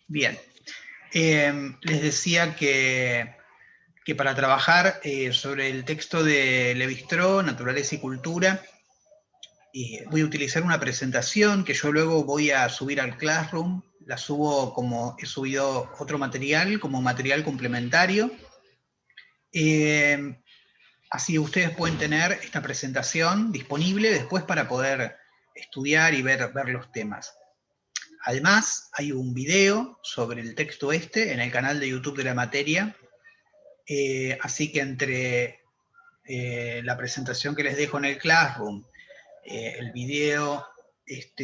Bien. Les decía que para trabajar sobre el texto de Lévi-Strauss, Naturaleza y Cultura, voy a utilizar una presentación que yo luego voy a subir al Classroom. La subo como he subido otro material, como material complementario. Así ustedes pueden tener esta presentación disponible después para poder estudiar y ver los temas. Además, hay un video sobre el texto en el canal de YouTube de la materia, así que entre la presentación que les dejo en el Classroom, el video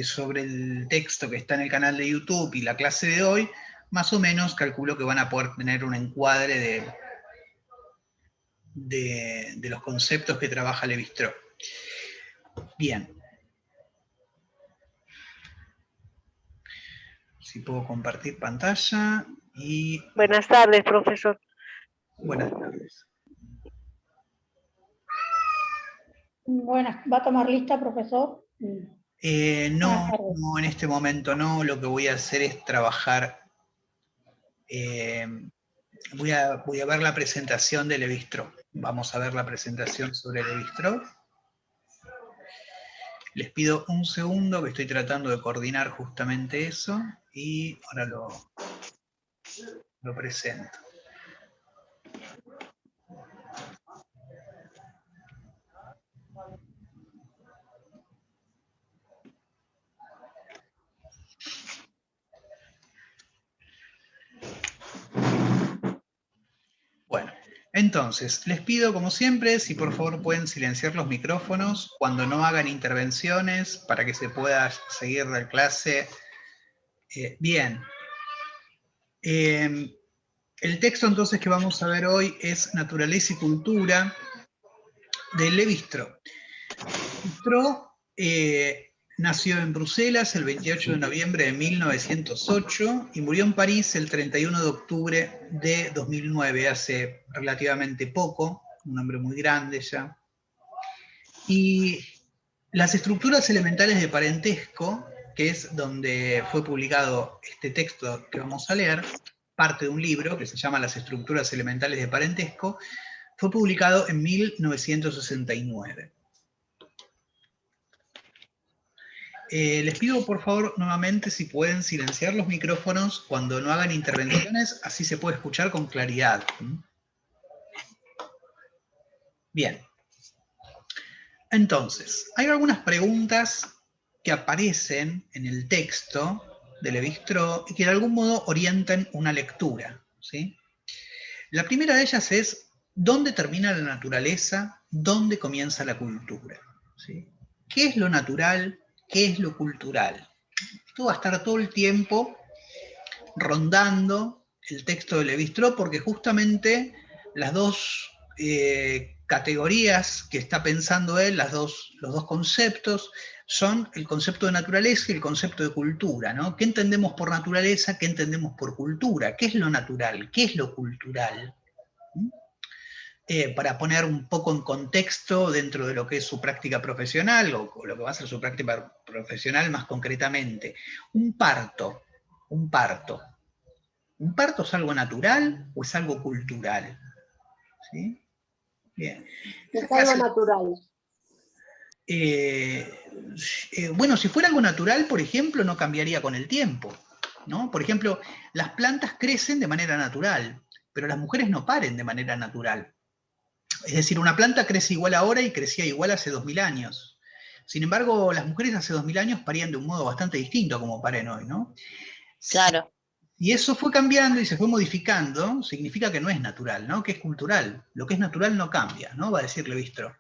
sobre el texto que está en el canal de YouTube y la clase de hoy, más o menos calculo que van a poder tener un encuadre de los conceptos que trabaja Lévi-Strauss. Bien. Si puedo compartir pantalla y... Buenas tardes, profesor. Buenas tardes. Buenas, ¿va a tomar lista, profesor? No, en este momento no. Lo que voy a hacer es trabajar... voy a ver la presentación de Lévi-Strauss. Vamos a ver la presentación sobre Lévi-Strauss. Les pido un segundo que estoy tratando de coordinar justamente eso y ahora lo presento. Bueno, entonces, les pido como siempre, si por favor pueden silenciar los micrófonos cuando no hagan intervenciones para que se pueda seguir la clase. Bien. El texto entonces que vamos a ver hoy es Naturaleza y Cultura, de Lévi-Strauss. Lévi-Strauss nació en Bruselas el 28 de noviembre de 1908 y murió en París el 31 de octubre de 2009, hace relativamente poco, un hombre muy grande ya. Y las estructuras elementales de parentesco, que es donde fue publicado este texto que vamos a leer, parte de un libro que se llama Las estructuras elementales de parentesco, fue publicado en 1969. Les pido por favor nuevamente si pueden silenciar los micrófonos cuando no hagan intervenciones, así se puede escuchar con claridad. Bien. Entonces, hay algunas preguntas que aparecen en el texto de Lévi-Strauss y que de algún modo orientan una lectura, ¿sí? La primera de ellas es, ¿dónde termina la naturaleza? ¿Dónde comienza la cultura? ¿Sí? ¿Qué es lo natural? ¿Qué es lo cultural? Esto va a estar todo el tiempo rondando el texto de Lévi-Strauss porque justamente las dos categorías que está pensando él, los dos conceptos, son el concepto de naturaleza y el concepto de cultura, ¿no? ¿Qué entendemos por naturaleza? ¿Qué entendemos por cultura? ¿Qué es lo natural? ¿Qué es lo cultural? Para poner un poco en contexto dentro de lo que es su práctica profesional, o lo que va a ser su práctica profesional más concretamente. Un parto. ¿Un parto es algo natural o es algo cultural? ¿Sí? Bien. Es algo natural. Bueno, si fuera algo natural, por ejemplo, no cambiaría con el tiempo, ¿no? Por ejemplo, las plantas crecen de manera natural, pero las mujeres no paren de manera natural. Es decir, una planta crece igual ahora y crecía igual hace 2000 años. Sin embargo, las mujeres hace 2000 años parían de un modo bastante distinto a como paren hoy, ¿no? Claro. Y eso fue cambiando y se fue modificando, significa que no es natural, ¿no? Que es cultural. Lo que es natural no cambia, ¿no? Va a decir Lévi-Strauss.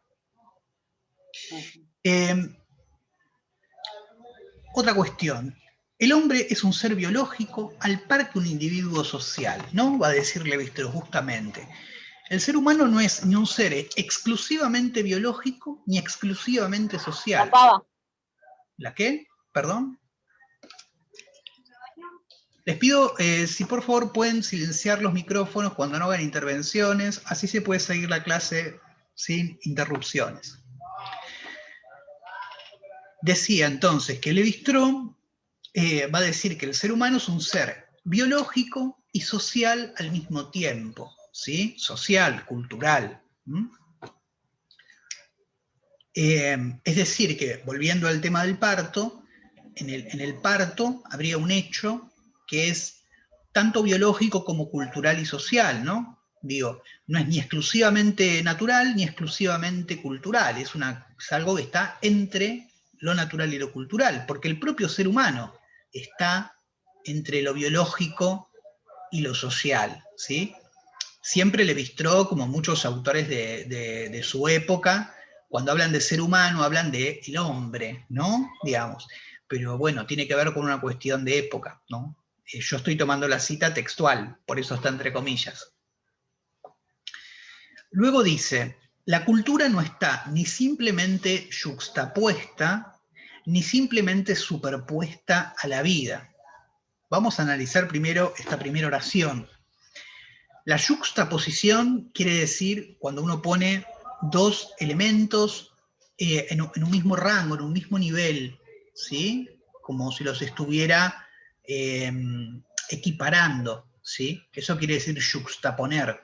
Otra cuestión. El hombre es un ser biológico al par que un individuo social, ¿no? Va a decir Lévi-Strauss justamente. El ser humano no es ni un ser exclusivamente biológico ni exclusivamente social. La pava. ¿La qué? ¿Perdón? Les pido, si por favor pueden silenciar los micrófonos cuando no hagan intervenciones, así se puede seguir la clase sin interrupciones. Decía entonces que Lévi-Strauss va a decir que el ser humano es un ser biológico y social al mismo tiempo, ¿sí? Social, cultural. Es decir, que volviendo al tema del parto, en el parto habría un hecho que es tanto biológico como cultural y social, ¿no? Digo, no es ni exclusivamente natural ni exclusivamente cultural, es algo que está entre lo natural y lo cultural, porque el propio ser humano está entre lo biológico y lo social, ¿sí? Siempre Lévi-Strauss, como muchos autores de su época, cuando hablan de ser humano, hablan de el hombre, ¿no? Digamos. Pero bueno, tiene que ver con una cuestión de época, ¿no? Yo estoy tomando la cita textual, por eso está entre comillas. Luego dice, la cultura no está ni simplemente yuxtapuesta, ni simplemente superpuesta a la vida. Vamos a analizar primero esta primera oración. La yuxtaposición quiere decir cuando uno pone dos elementos en un mismo rango, en un mismo nivel, ¿sí? Como si los estuviera equiparando, ¿sí? Eso quiere decir yuxtaponer.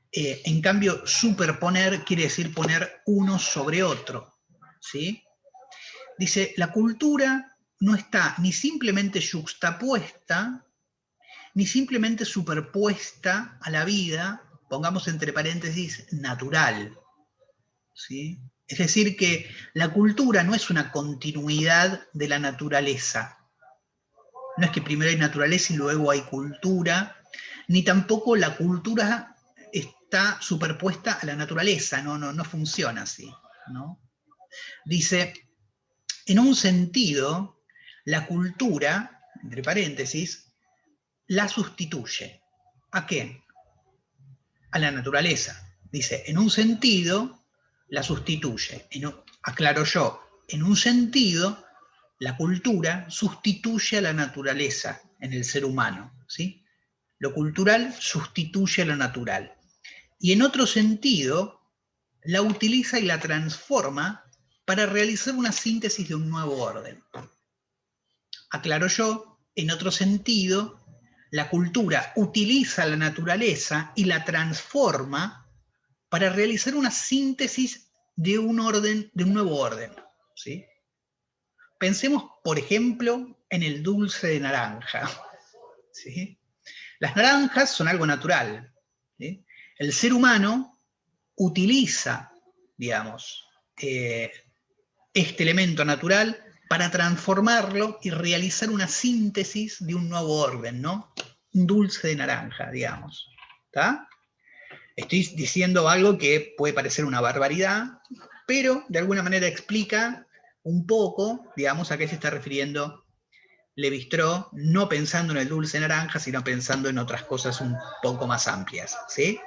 En cambio, superponer quiere decir poner uno sobre otro, ¿sí? Dice, la cultura no está ni simplemente yuxtapuesta, ni simplemente superpuesta a la vida, pongamos entre paréntesis, natural, ¿sí? Es decir, que la cultura no es una continuidad de la naturaleza. No es que primero hay naturaleza y luego hay cultura, ni tampoco la cultura está superpuesta a la naturaleza, no funciona así, ¿no? Dice, en un sentido, la cultura, entre paréntesis, la sustituye. ¿A qué? A la naturaleza. Dice, en un sentido, la sustituye. Aclaro yo, en un sentido, la cultura sustituye a la naturaleza en el ser humano, ¿sí? Lo cultural sustituye a lo natural. Y en otro sentido, la utiliza y la transforma para realizar una síntesis de un nuevo orden. Aclaro yo, en otro sentido, la cultura utiliza la naturaleza y la transforma para realizar una síntesis de un orden, de un nuevo orden, ¿sí? Pensemos, por ejemplo, en el dulce de naranja, ¿sí? Las naranjas son algo natural, ¿sí? El ser humano utiliza, digamos, este elemento natural para transformarlo y realizar una síntesis de un nuevo orden, ¿no? Un dulce de naranja, digamos. ¿Está? Estoy diciendo algo que puede parecer una barbaridad, pero de alguna manera explica un poco, digamos, a qué se está refiriendo Lévi-Strauss, no pensando en el dulce de naranja, sino pensando en otras cosas un poco más amplias, ¿sí?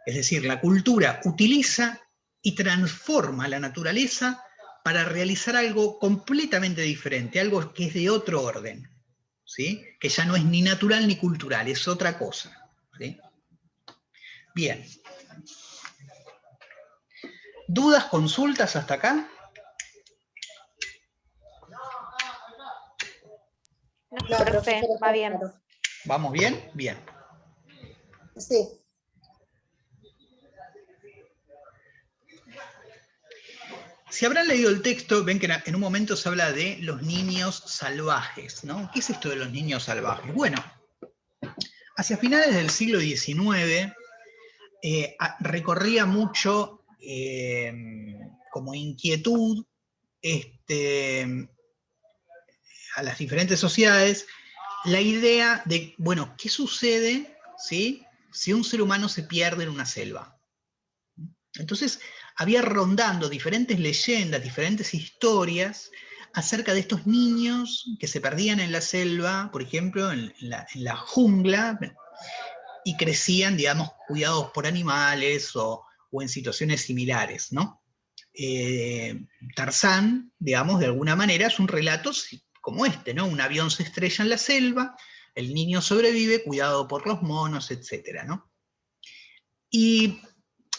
Es decir, la cultura utiliza y transforma la naturaleza para realizar algo completamente diferente, algo que es de otro orden, ¿sí? Que ya no es ni natural ni cultural, es otra cosa, ¿sí? Bien. ¿Dudas, consultas hasta acá? No, profe, va bien. ¿Vamos bien? Bien. Sí. Si habrán leído el texto, ven que en un momento se habla de los niños salvajes, ¿no? ¿Qué es esto de los niños salvajes? Bueno, hacia finales del siglo XIX recorría mucho como inquietud a las diferentes sociedades la idea de, bueno, ¿qué sucede, ¿sí?, si un ser humano se pierde en una selva? Entonces, había rondando diferentes leyendas, diferentes historias acerca de estos niños que se perdían en la selva, por ejemplo, en la jungla, y crecían, digamos, cuidados por animales o en situaciones similares, ¿no? Tarzán, digamos, de alguna manera es un relato como este, ¿no? Un avión se estrella en la selva, el niño sobrevive, cuidado por los monos, etc., ¿no? Y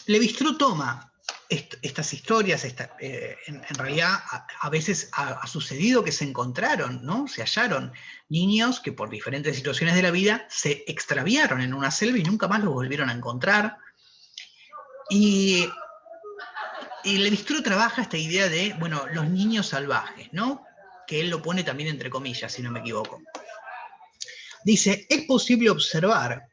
Lévi-Strauss toma estas historias, en realidad a veces ha sucedido que se encontraron, ¿no? Se hallaron niños que por diferentes situaciones de la vida se extraviaron en una selva y nunca más los volvieron a encontrar. Y Lévi-Strauss trabaja esta idea de, bueno, los niños salvajes, ¿no? Que él lo pone también entre comillas, si no me equivoco. Dice, es posible observar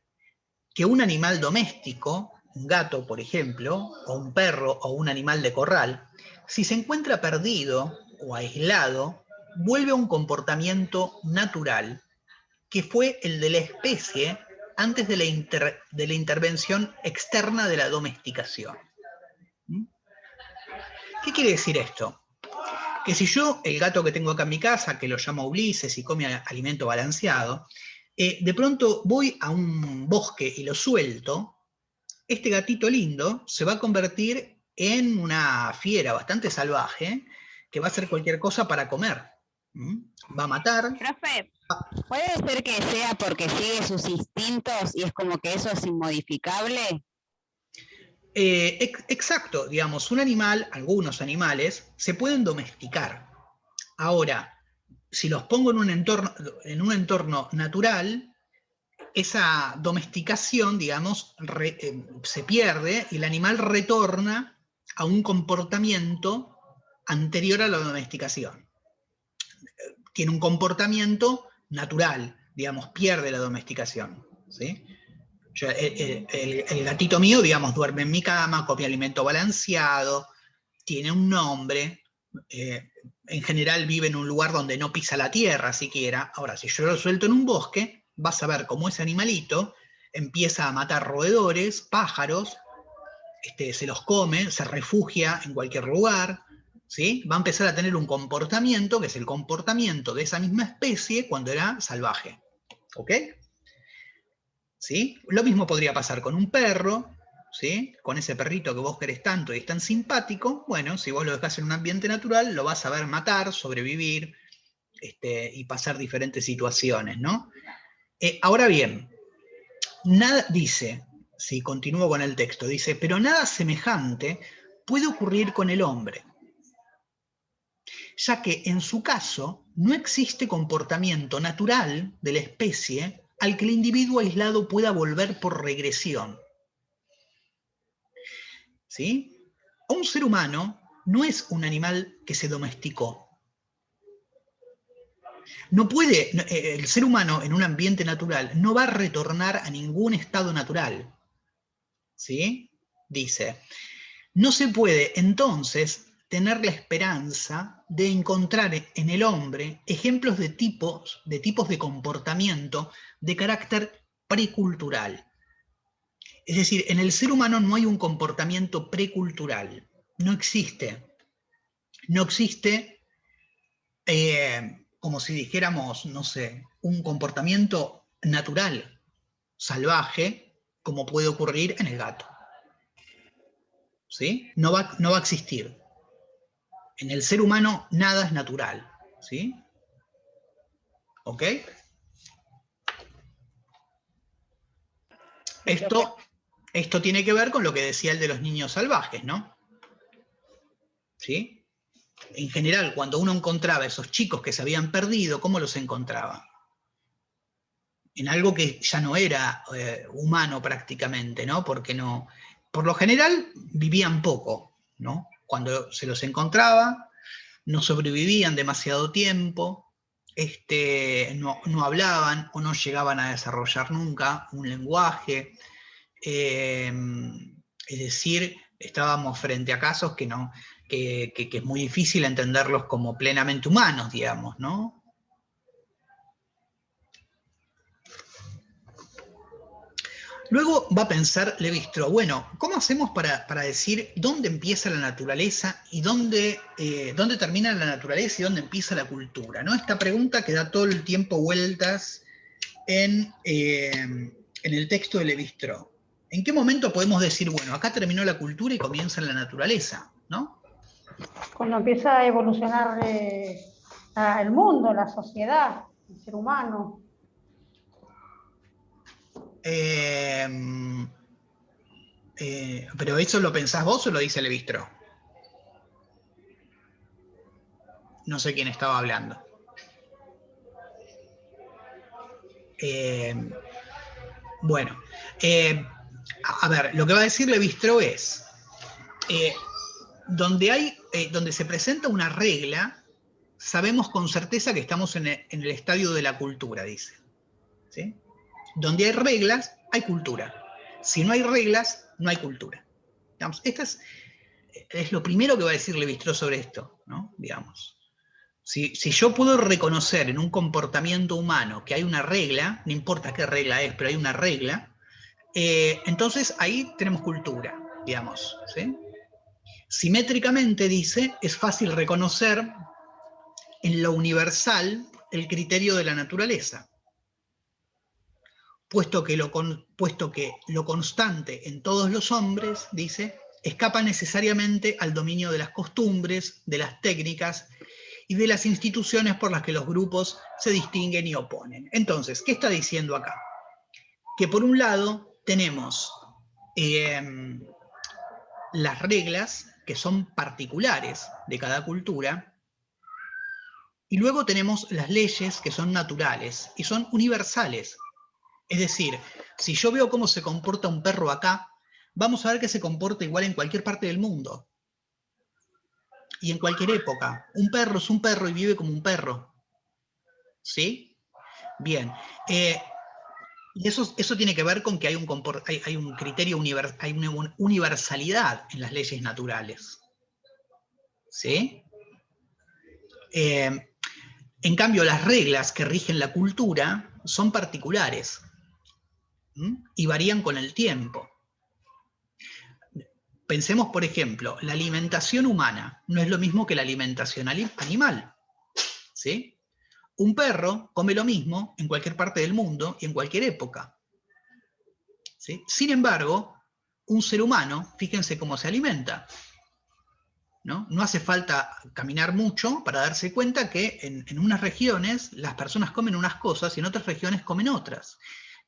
que un animal doméstico, un gato, por ejemplo, o un perro o un animal de corral, si se encuentra perdido o aislado, vuelve a un comportamiento natural que fue el de la especie antes de la intervención externa de la domesticación. ¿Mm? ¿Qué quiere decir esto? Que si yo, el gato que tengo acá en mi casa, que lo llamo Ulises y come alimento balanceado, de pronto voy a un bosque y lo suelto, este gatito lindo se va a convertir en una fiera bastante salvaje que va a hacer cualquier cosa para comer. Va a matar. Profe, ¿puede ser que sea porque sigue sus instintos y es como que eso es inmodificable? Exacto, digamos, un animal, algunos animales, se pueden domesticar. Ahora, si los pongo en un entorno natural, esa domesticación, digamos, se pierde y el animal retorna a un comportamiento anterior a la domesticación. Tiene un comportamiento natural, digamos, pierde la domesticación, ¿sí? El gatito mío, digamos, duerme en mi cama, come alimento balanceado, tiene un nombre, en general vive en un lugar donde no pisa la tierra siquiera. Ahora, si yo lo suelto en un bosque, vas a ver cómo ese animalito empieza a matar roedores, pájaros, se los come, se refugia en cualquier lugar, ¿sí? Va a empezar a tener un comportamiento que es el comportamiento de esa misma especie cuando era salvaje, ¿ok? ¿Sí? Lo mismo podría pasar con un perro, ¿sí? Con ese perrito que vos querés tanto y es tan simpático. Bueno, si vos lo dejás en un ambiente natural, lo vas a ver matar, sobrevivir, y pasar diferentes situaciones, ¿no? Ahora bien, nada dice, si continúo con el texto, dice, pero nada semejante puede ocurrir con el hombre, ya que en su caso no existe comportamiento natural de la especie al que el individuo aislado pueda volver por regresión. ¿Sí? Un ser humano no es un animal que se domesticó. No puede, el ser humano en un ambiente natural no va a retornar a ningún estado natural. ¿Sí? Dice, no se puede entonces tener la esperanza de encontrar en el hombre ejemplos de tipos de comportamiento de carácter precultural. Es decir, en el ser humano no hay un comportamiento precultural. No existe. No existe, como si dijéramos, no sé, un comportamiento natural, salvaje, como puede ocurrir en el gato. ¿Sí? No va a existir. En el ser humano nada es natural. ¿Sí? ¿Ok? Esto tiene que ver con lo que decía el de los niños salvajes, ¿no? ¿Sí? En general, cuando uno encontraba a esos chicos que se habían perdido, ¿cómo los encontraba? En algo que ya no era humano prácticamente, ¿no? Porque no, por lo general vivían poco, ¿no? Cuando se los encontraba, no sobrevivían demasiado tiempo, no hablaban o no llegaban a desarrollar nunca un lenguaje, es decir, estábamos frente a casos que es muy difícil entenderlos como plenamente humanos, digamos, ¿no? Luego va a pensar Lévi-Strauss, bueno, ¿cómo hacemos para decir dónde empieza la naturaleza y dónde termina la naturaleza y dónde empieza la cultura, ¿no? Esta pregunta que da todo el tiempo vueltas en el texto de Lévi-Strauss. ¿En qué momento podemos decir, bueno, acá terminó la cultura y comienza la naturaleza, ¿no? Cuando empieza a evolucionar el mundo, la sociedad, el ser humano. ¿Pero eso lo pensás vos o lo dice Lévi-Strauss? No sé quién estaba hablando. Bueno, a ver, lo que va a decir Lévi-Strauss es, donde se presenta una regla, sabemos con certeza que estamos en el estadio de la cultura, dice. ¿Sí? Donde hay reglas, hay cultura. Si no hay reglas, no hay cultura. Digamos, esta es lo primero que va a decir Lévi-Strauss sobre esto, ¿no? Digamos. Si yo puedo reconocer en un comportamiento humano que hay una regla, no importa qué regla es, pero hay una regla, entonces ahí tenemos cultura, digamos. ¿Sí? Simétricamente, dice, es fácil reconocer en lo universal el criterio de la naturaleza, puesto que lo constante en todos los hombres, dice, escapa necesariamente al dominio de las costumbres, de las técnicas y de las instituciones por las que los grupos se distinguen y oponen. Entonces, ¿qué está diciendo acá? Que por un lado tenemos las reglas que son particulares de cada cultura, y luego tenemos las leyes que son naturales y son universales. Es decir, si yo veo cómo se comporta un perro acá, vamos a ver que se comporta igual en cualquier parte del mundo. Y en cualquier época. Un perro es un perro y vive como un perro. ¿Sí? Bien. Y eso tiene que ver con que hay un criterio, hay una universalidad en las leyes naturales. ¿Sí? En cambio, las reglas que rigen la cultura son particulares. Y varían con el tiempo. Pensemos, por ejemplo, la alimentación humana no es lo mismo que la alimentación animal. ¿Sí? Un perro come lo mismo en cualquier parte del mundo y en cualquier época. ¿Sí? Sin embargo, un ser humano, fíjense cómo se alimenta. ¿No? No hace falta caminar mucho para darse cuenta que en unas regiones las personas comen unas cosas y en otras regiones comen otras.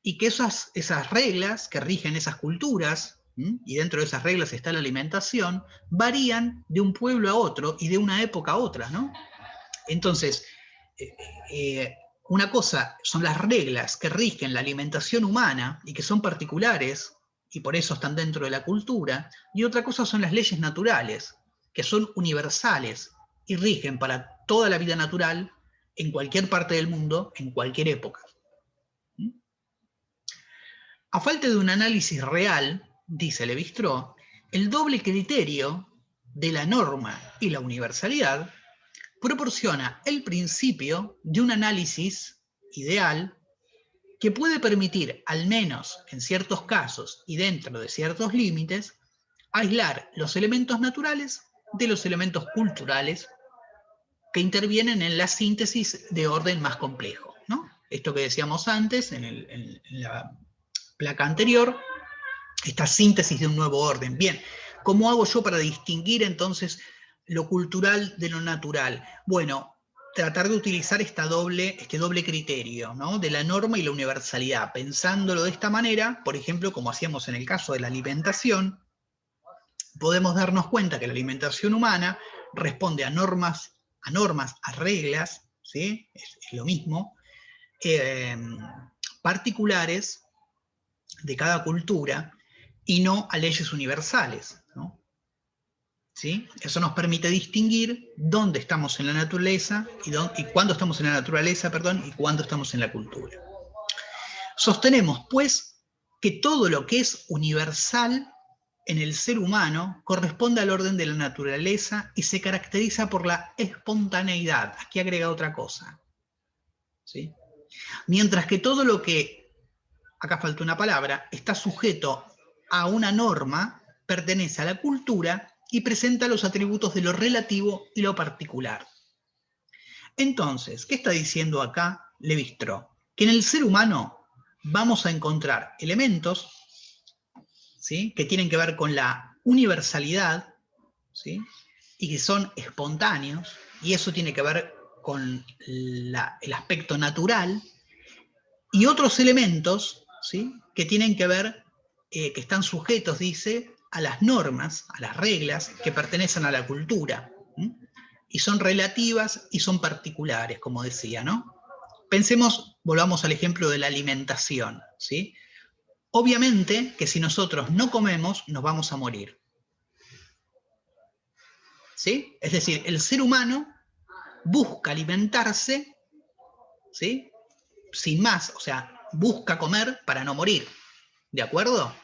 Y que esas reglas que rigen esas culturas, y dentro de esas reglas está la alimentación, varían de un pueblo a otro y de una época a otra, ¿no? Entonces, una cosa son las reglas que rigen la alimentación humana y que son particulares, y por eso están dentro de la cultura, y otra cosa son las leyes naturales, que son universales y rigen para toda la vida natural en cualquier parte del mundo, en cualquier época. A falta de un análisis real, dice Lévi-Strauss, el doble criterio de la norma y la universalidad proporciona el principio de un análisis ideal que puede permitir, al menos en ciertos casos y dentro de ciertos límites, aislar los elementos naturales de los elementos culturales que intervienen en la síntesis de orden más complejo, ¿no? Esto que decíamos antes en la placa anterior, esta síntesis de un nuevo orden. Bien, ¿cómo hago yo para distinguir entonces lo cultural de lo natural? Bueno, tratar de utilizar este doble criterio, ¿no? De la norma y la universalidad, pensándolo de esta manera, por ejemplo, como hacíamos en el caso de la alimentación, podemos darnos cuenta que la alimentación humana responde a normas, a reglas, ¿sí? Es lo mismo, particulares de cada cultura y no a leyes universales, ¿no? ¿Sí? Eso nos permite distinguir dónde estamos en la naturaleza y cuándo estamos en la naturaleza, y cuándo estamos en la cultura. Sostenemos, pues, que todo lo que es universal en el ser humano corresponde al orden de la naturaleza y se caracteriza por la espontaneidad. Aquí agrega otra cosa. ¿Sí? Mientras que todo lo que, acá falta una palabra, está sujeto a una norma, pertenece a la cultura y presenta los atributos de lo relativo y lo particular. Entonces, ¿qué está diciendo acá Lévi-Strauss? Que en el ser humano vamos a encontrar elementos, ¿sí?, que tienen que ver con la universalidad, ¿sí?, y que son espontáneos, y eso tiene que ver con el aspecto natural, y otros elementos, ¿sí?, que tienen que ver que están sujetos, dice, a las normas, a las reglas que pertenecen a la cultura. Y son relativas y son particulares, como decía, ¿no? Pensemos, volvamos al ejemplo de la alimentación, ¿sí? Obviamente que si nosotros no comemos, nos vamos a morir. ¿Sí? Es decir, el ser humano busca alimentarse, ¿sí? Sin más, o sea, busca comer para no morir. ¿De acuerdo?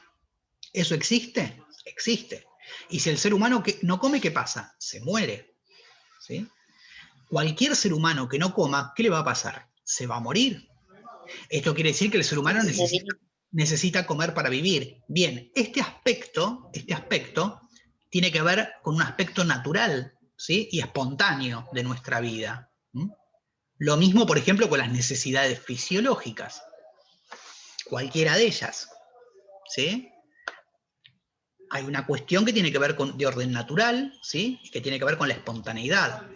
¿Eso existe? Existe. Y si el ser humano no come, ¿qué pasa? Se muere. ¿Sí? Cualquier ser humano que no coma, ¿qué le va a pasar? Se va a morir. Esto quiere decir que el ser humano necesita comer para vivir. Bien, este aspecto tiene que ver con un aspecto natural, ¿sí? Y espontáneo de nuestra vida. Lo mismo, por ejemplo, con las necesidades fisiológicas. Cualquiera de ellas. ¿Sí? Hay una cuestión que tiene que ver de orden natural, ¿sí? Y que tiene que ver con la espontaneidad.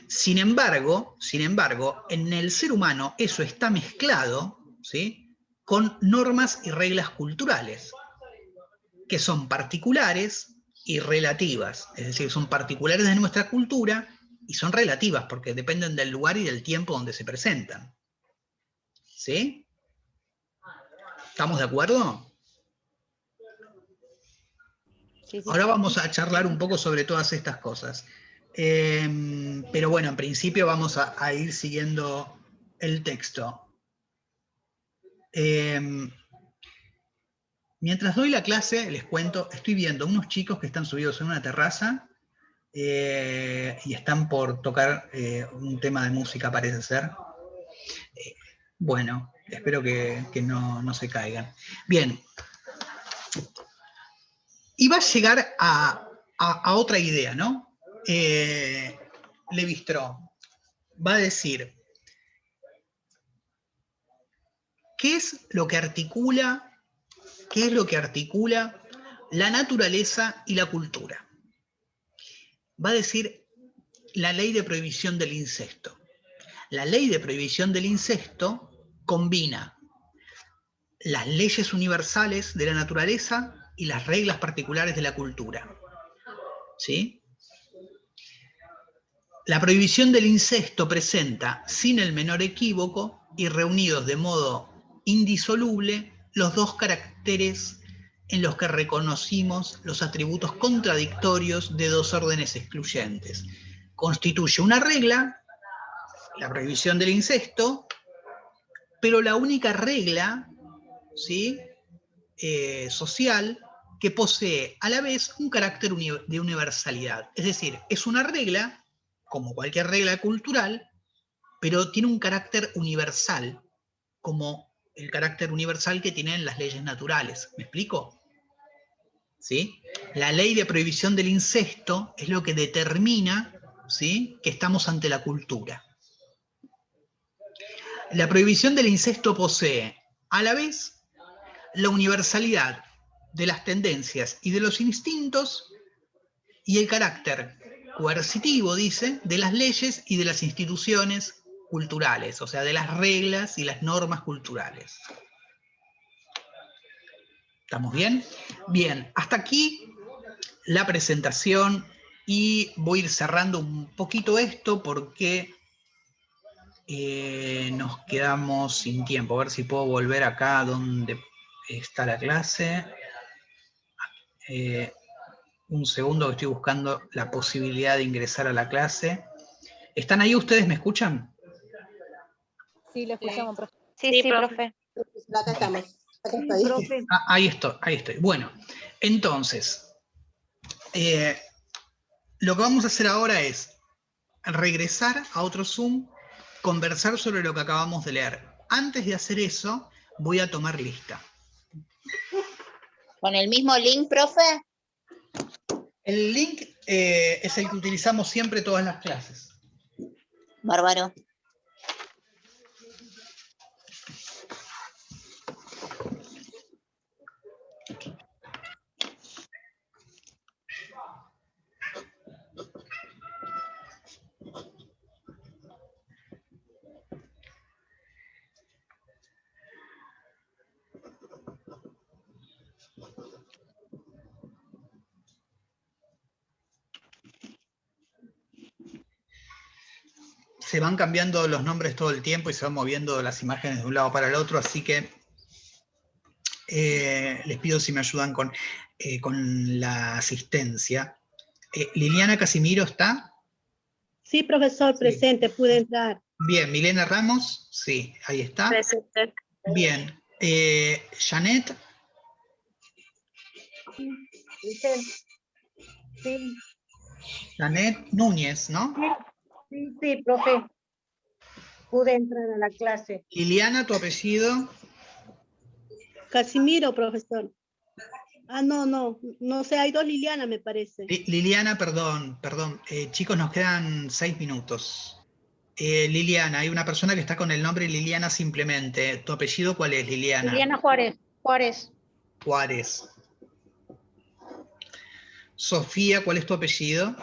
Sin embargo, en el ser humano eso está mezclado, ¿sí? Con normas y reglas culturales, que son particulares y relativas. Es decir, son particulares de nuestra cultura y son relativas, porque dependen del lugar y del tiempo donde se presentan. ¿Sí? ¿Estamos de acuerdo? Sí, sí. Ahora vamos a charlar un poco sobre todas estas cosas. Pero bueno, en principio vamos a ir siguiendo el texto. Mientras doy la clase, les cuento, estoy viendo unos chicos que están subidos en una terraza y están por tocar un tema de música, parece ser. Bueno, espero que no se caigan. Bien. Y va a llegar a otra idea, ¿no? Lévi-Strauss va a decir, ¿qué es lo que articula la naturaleza y la cultura? Va a decir la ley de prohibición del incesto. La ley de prohibición del incesto combina las leyes universales de la naturaleza y las reglas particulares de la cultura. ¿Sí? La prohibición del incesto presenta, sin el menor equívoco y reunidos de modo indisoluble, los dos caracteres en los que reconocimos los atributos contradictorios de dos órdenes excluyentes. Constituye una regla, la prohibición del incesto, pero la única regla, ¿sí? Social que posee a la vez un carácter de universalidad. Es decir, es una regla, como cualquier regla cultural, pero tiene un carácter universal, como el carácter universal que tienen las leyes naturales. ¿Me explico? ¿Sí? La ley de prohibición del incesto es lo que determina, ¿sí?, que estamos ante la cultura. La prohibición del incesto posee a la vez la universalidad de las tendencias y de los instintos y el carácter coercitivo, dice, de las leyes y de las instituciones culturales, o sea, de las reglas y las normas culturales. ¿Estamos bien? Bien, hasta aquí la presentación y voy a ir cerrando un poquito esto porque nos quedamos sin tiempo. A ver si puedo volver acá donde está la clase. Un segundo que estoy buscando la posibilidad de ingresar a la clase. ¿Están ahí ustedes? ¿Me escuchan? Sí, lo escuchamos, profe. Sí, profe. Acá estamos. Acá estoy. Ahí estoy. Bueno, entonces, lo que vamos a hacer ahora es regresar a otro Zoom, conversar sobre lo que acabamos de leer. Antes de hacer eso, voy a tomar lista. ¿Con el mismo link, profe? El link es el que utilizamos siempre todas las clases. Bárbaro. se van cambiando los nombres todo el tiempo y se van moviendo las imágenes de un lado para el otro, así que les pido si me ayudan con la asistencia. ¿Liliana Casimiro está? Sí, profesor, Sí. presente, pude entrar. Bien, Milena Ramos, sí, ahí está. Presente. Bien, Janet, Sí, Janet Núñez, ¿no? sí, profe. Pude entrar a la clase. Liliana, tu apellido. Casimiro, profesor. Ah, no sé, hay dos Liliana, me parece. Liliana, perdón. Chicos, nos quedan 6 minutos. Liliana, hay una persona que está con el nombre Liliana simplemente. ¿Tu apellido cuál es, Liliana? Liliana Juárez. Juárez. Sofía, ¿cuál es tu apellido?